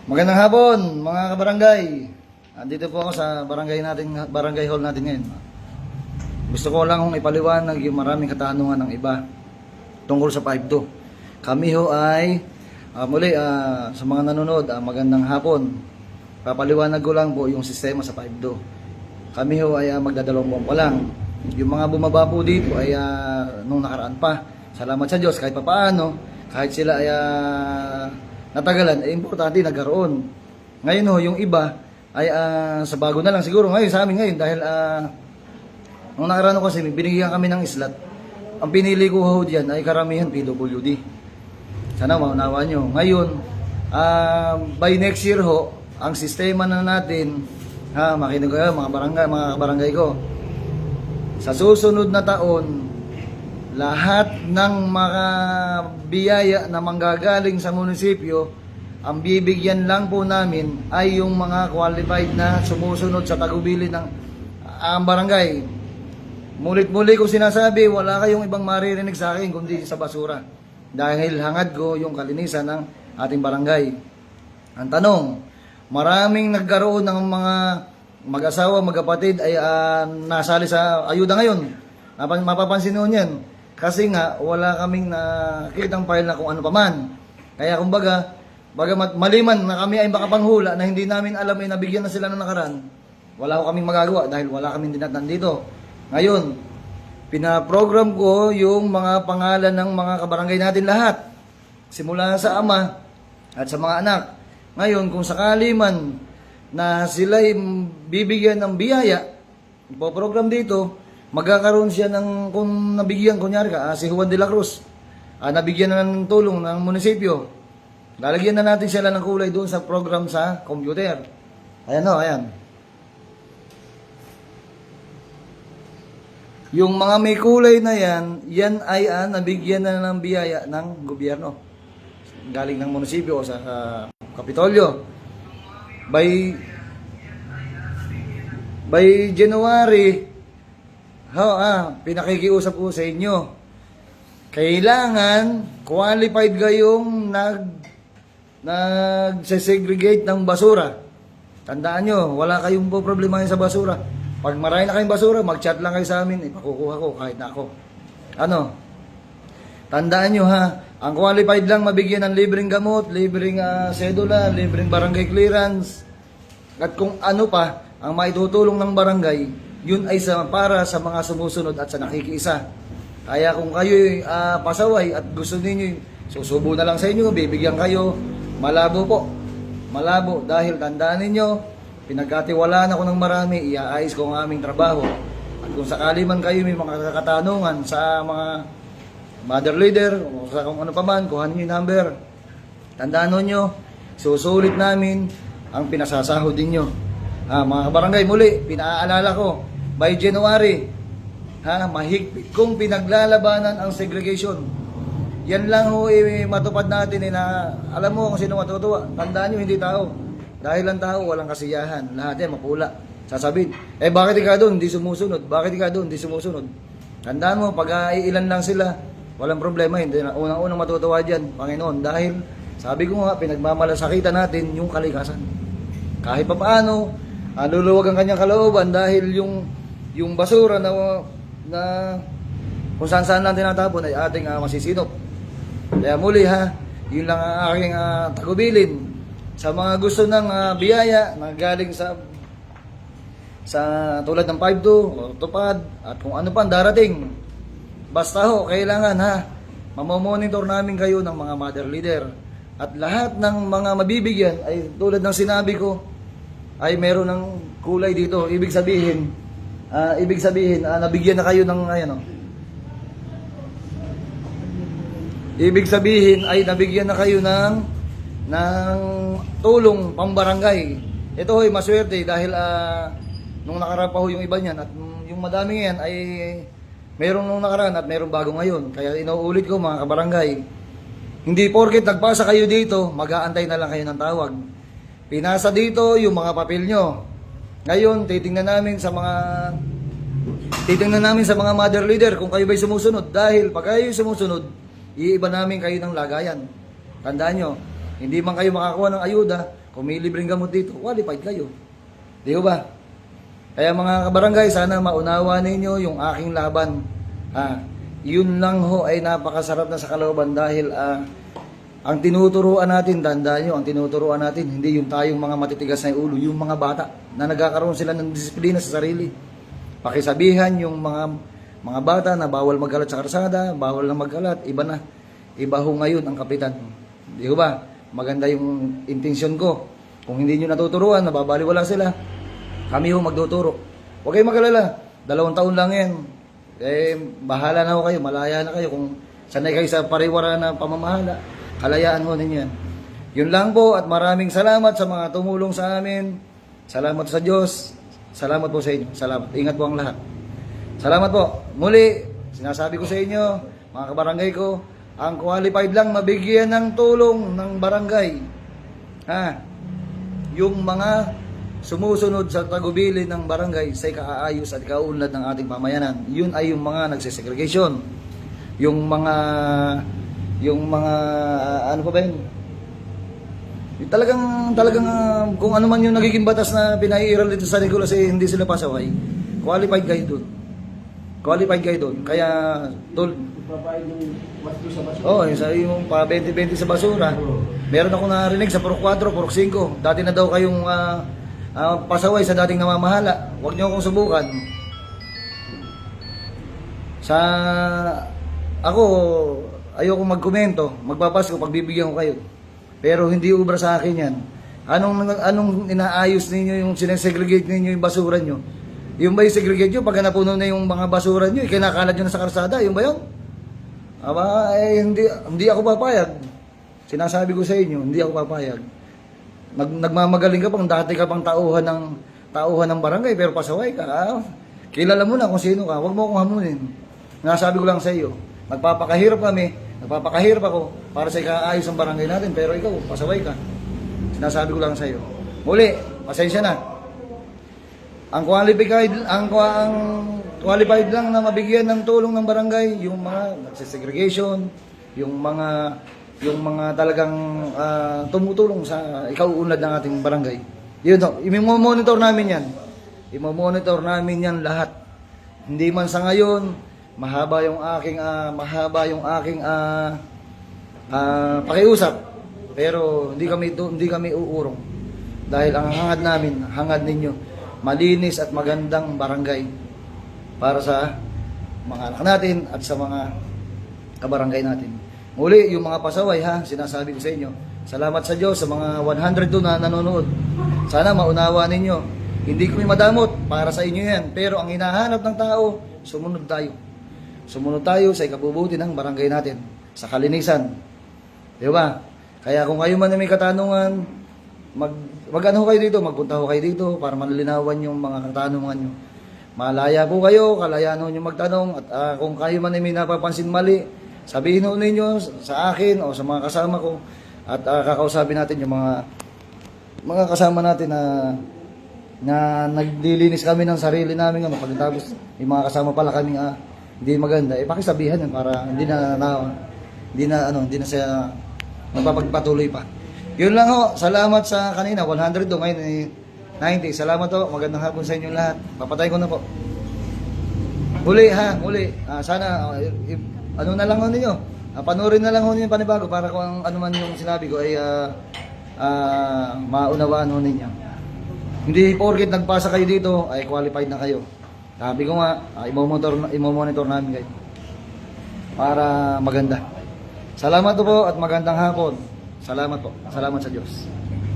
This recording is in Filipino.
Magandang hapon, mga kabarangay. Andito po ako sa barangay hall natin ngayon. Gusto ko lang kung ipaliwanag yung maraming katanungan ng iba tungkol sa 5-2. Kami ho ay muli sa mga nanonood, magandang hapon. Papaliwanag ko lang po yung sistema sa 5-2. Kami ho ay magdadalawang buwan pa lang. Yung mga bumaba po dito ay nung nakaraan pa. Salamat sa Diyos kahit papaano, kahit sila ay natagalan, importante nagkaroon. Ngayon ho, yung iba ay sa bago na lang siguro ngayon sa amin ngayon dahil nung nakaraan kasi binigyan kami ng slot. Ang pinili ko ho diyan ay karamihan PWD. Sana maunawa nyo. Ngayon, by next year ho, ang sistema na natin, makinig kayo mga barangay ko. Sa susunod na taon, lahat ng mga biyaya na manggagaling sa munisipyo, ang bibigyan lang po namin ay yung mga qualified na sumusunod sa tagubilin ng barangay. Mulit-muli ko sinasabi, wala kayong ibang maririnig sa akin kundi sa basura. Dahil hangad ko yung kalinisan ng ating barangay. Ang tanong, maraming nagkaroon ng mga mag-asawa, magkapatid ay nasali sa ayuda ngayon. Mapapansin nyo yan. Kasi nga, wala kaming nakitang file na kung ano pa man. Kaya kumbaga, bagamat maliman na kami ay makapanghula na hindi namin alam ay nabigyan na sila ng nakaraan, wala ko kaming magagawa dahil wala kaming dinatan dito. Ngayon, pinaprogram ko yung mga pangalan ng mga kabarangay natin lahat. Simula sa ama at sa mga anak. Ngayon, kung sakali man na sila'y bibigyan ng biyaya, ipoprogram dito, magkakaroon siya ng, kung nabigyan, kunyari ka, si Juan de la Cruz, nabigyan na ng tulong ng munisipyo, lalagyan na natin sila ng kulay doon sa program sa computer. Ayan o, ayan. Yung mga may kulay na yan ay nabigyan na ng biyaya ng gobyerno. Galing ng munisipyo o sa Kapitolyo. By January, pinakikiusap ko sa inyo. Kailangan qualified kayong nag-segregate ng basura. Tandaan nyo, wala kayong problemahin sa basura. Pag marami na kayong basura, mag-chat lang kayo sa amin. Pakukuha ko kahit na ako. Tandaan nyo ang qualified lang mabigyan ng libreng gamot, libreng sedula, libreng barangay clearance. At kung ano pa ang maitutulong ng barangay, yun ay para sa mga sumusunod at sa nakikiisa. Kaya kung kayo pasaway at gusto niyo susubo na lang sa inyo, bibigyan kayo, malabo po. Malabo dahil tandaan ninyo, pinagkatiwalaan ako ng marami, iaayos ko ang aming trabaho. At kung sakali man kayo may mga katanungan sa mga mother leader, o sa kung ano pa man, kuhanin niyo yung number. Tandaan ninyo, susulit namin ang pinasasahod ninyo. Mga barangay, muli, pinaalala ko, by January, mahigpit kong pinaglalabanan ang segregation. Yan lang ho, matupad natin na alam mo kung sino matutuwa. Tandaan nyo, hindi tao. Dahil ang tao, walang kasiyahan. Lahat yan, mapula. Sasabihin, bakit ikaw doon, hindi sumusunod? Bakit ikaw doon, hindi sumusunod? Tandaan mo, pag ilan lang sila, walang problema. Hindi na unang-unang matutuwa dyan, Panginoon. Dahil, sabi ko nga, pinagmamalasakitan natin yung kalikasan. Kahit pa paano, luluwag ang kanyang kalooban dahil yung basura na kung saan-saan lang tinatapon ay ating masisinop. Kaya muli yun lang ang aking tagubilin sa mga gusto ng biyaya na galing sa tulad ng 5-2, tupad at kung ano pa darating. Basta ho, kailangan mamomonitor namin kayo ng mga mother leader at lahat ng mga mabibigyan ay tulad ng sinabi ko ay meron ng kulay dito. Ibig sabihin, nabigyan na kayo ng Ibig sabihin ay nabigyan na kayo ng tulong pambarangay. Ito ay maswerte dahil nung nakaraan pa ho yung iba niyan at yung madami yan ay meron nung nakaraan at meron bago ngayon. Kaya inuulit ko mga kabarangay, hindi porket nagpasa kayo dito, mag-aantay na lang kayo ng tawag. Pinasa dito yung mga papel nyo. Ngayon, titingnan namin sa mga mother leader kung kayo ba'y sumusunod. Dahil pag kayo sumusunod, iiba namin kayo ng lagayan. Tandaan nyo, hindi man kayo makakuha ng ayuda kung may libreng gamot dito, qualified kayo. Di ba? Kaya mga kabarangay, sana maunawa ninyo yung aking laban. Yun lang ho ay napakasarap na sa kalooban dahil ang tinuturuan natin, tandaan nyo, ang tinuturuan natin, hindi yung tayong mga matitigas na ulo, yung mga bata na nagkakaroon sila ng disiplina sa sarili. Pakisabihan yung mga bata na bawal magkalat sa karsada, bawal na magkalat, iba na. Iba ho ngayon ang kapitan. Di ba? Maganda yung intensyon ko. Kung hindi nyo natuturuan, nababaliwala sila. Kami ho magtuturo. Huwag kayong mag-alala. 2 taon lang yan. Bahala na ho kayo. Malaya na kayo. Kung sanay kayo sa pariwara na pamamahala, kalayaan ho ninyo yan. Yun lang po at maraming salamat sa mga tumulong sa amin. Salamat sa Diyos. Salamat po sa inyo. Salamat. Ingat po ang lahat. Salamat po. Muli, sinasabi ko sa inyo, mga kabarangay ko, ang qualified lang mabigyan ng tulong ng barangay. Yung mga sumusunod sa tagubilin ng barangay sa ikaayos at kaunlad ng ating pamayanan. Yun ay yung mga nagsesegregation. Yung mga ano pa ba yun? Yung talagang kung ano man yung nagiging batas na pinaiiral dito sa Nicolas hindi sila pasaway. Qualified kayo doon. Qualified kayo doon. Kaya Ipapain yung wasto sa basura. yung pa 20-20 sa basura. Meron ako narinig sa Purok 4, Purok 5. Dati na daw kayong pasaway sa dating namamahala. Huwag niyo akong subukan. Ako, ayoko magkomento. Magpapasko, pagbibigyan ko kayo. Pero hindi ubra sa akin yan. Anong inaayos ninyo yung sinesegregate ninyo yung basura nyo? Yung ba yung segregate nyo, pag napuno na yung mga basura nyo, ikinakalat nyo na sa karsada, yung ba yun? Hindi ako papayag. Sinasabi ko sa inyo, hindi ako papayag. Nagmamagaling ka pang dati ka pang tauhan ng barangay, pero pasaway ka. Kilala mo na kung sino ka, huwag mo akong hamunin. Nasabi ko lang sa iyo, nagpapakahirap ako para sa ikaayos ng barangay natin, pero ikaw, pasaway ka. Sinasabi ko lang sa iyo. Muli, pasensya na. Ang qualified lang na mabigyan ng tulong ng barangay, yung mga nagsisegregation, yung mga talagang tumutulong sa ikauunlad ng ating barangay. Yun to, i-monitor namin yan. I-monitor namin yan lahat. Hindi man sa ngayon, mahaba yung aking pakiusap. Pero hindi kami uurong. Dahil ang hangad ninyo, malinis at magandang barangay para sa mga anak natin at sa mga kabarangay natin. Muli, yung mga pasaway sinasabi ko sa inyo, salamat sa Diyos sa mga 102 na nanonood. Sana maunawa ninyo. Hindi kami madamot, para sa inyo yan. Pero ang hinahanap ng tao, sumunod tayo. Sumunod tayo sa ikabubuti ng barangay natin, sa kalinisan. Di ba? Kaya kung kayo man na may katanungan, mag-ano kayo dito, magpunta kayo dito para malinawan yung mga katanungan nyo. Malaya po kayo, kalayaan nyo magtanong at kung kayo man ay may napapansin mali, sabihin nyo ninyo sa akin o sa mga kasama ko at kakausapin natin yung mga kasama natin na naglilinis kami ng sarili namin pagkatapos yung mga kasama pala kami hindi maganda, pakisabihan yan para hindi na siya magpapagpatuloy pa. Yun lang ho, salamat sa kanina, 100 do, ngayon 90. Salamat ho, magandang hapon sa inyo lahat. Papatay ko na po. Muli. Sana, ano na lang ho ninyo, panoorin na lang ho ninyo panibago para kung ano man yung sinabi ko ay maunawaan ho ninyo. Hindi porket nagpasa kayo dito, ay qualified na kayo. Sabi ko nga, i-monitor namin kayo para maganda. Salamat po at magandang hapon. Salamat po. Salamat sa Diyos.